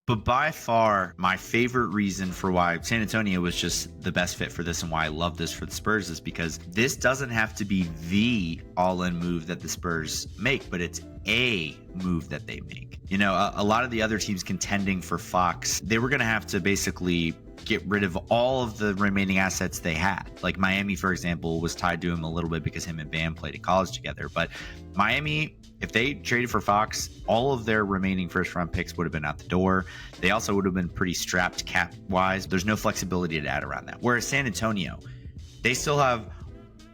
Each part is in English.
But by far, my favorite reason for why San Antonio was just the best fit for this and why I love this for the Spurs is because this doesn't have to be the all-in move that the Spurs make, but it's a move that they make. You know, a lot of the other teams contending for Fox, they were going to have to basically get rid of all of the remaining assets they had. Like Miami, for example, was tied to him a little bit because him and Bam played in college together. But Miami, if they traded for Fox, all of their remaining first-round picks would have been out the door. They also would have been pretty strapped cap-wise. There's no flexibility to add around that. Whereas San Antonio, they still have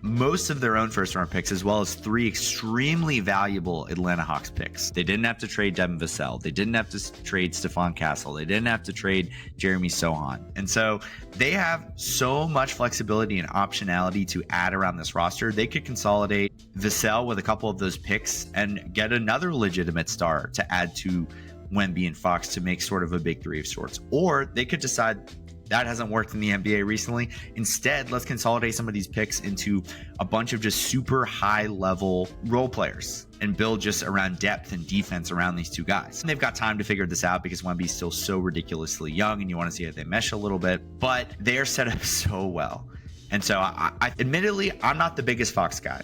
most of their own first-round picks, as well as 3 extremely valuable Atlanta Hawks picks. They didn't have to trade Devin Vassell. They didn't have to trade Stephon Castle. They didn't have to trade Jeremy Sohan. And so they have so much flexibility and optionality to add around this roster. They could consolidate Vassell with a couple of those picks and get another legitimate star to add to Wemby and Fox to make sort of a big 3 of sorts. Or they could decide that hasn't worked in the NBA recently. Instead, let's consolidate some of these picks into a bunch of just super high level role players and build just around depth and defense around these 2 guys. And they've got time to figure this out because Wemby's still so ridiculously young and you want to see how they mesh a little bit, but they're set up so well. And so I admittedly, I'm not the biggest Fox guy.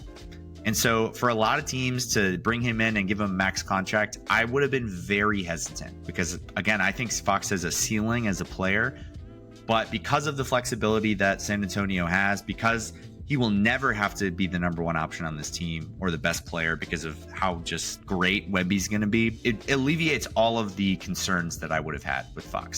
And so for a lot of teams to bring him in and give him a max contract, I would have been very hesitant because, again, I think Fox has a ceiling as a player. But because of the flexibility that San Antonio has, because he will never have to be the number 1 option on this team or the best player because of how just great Wemby's going to be, it alleviates all of the concerns that I would have had with Fox.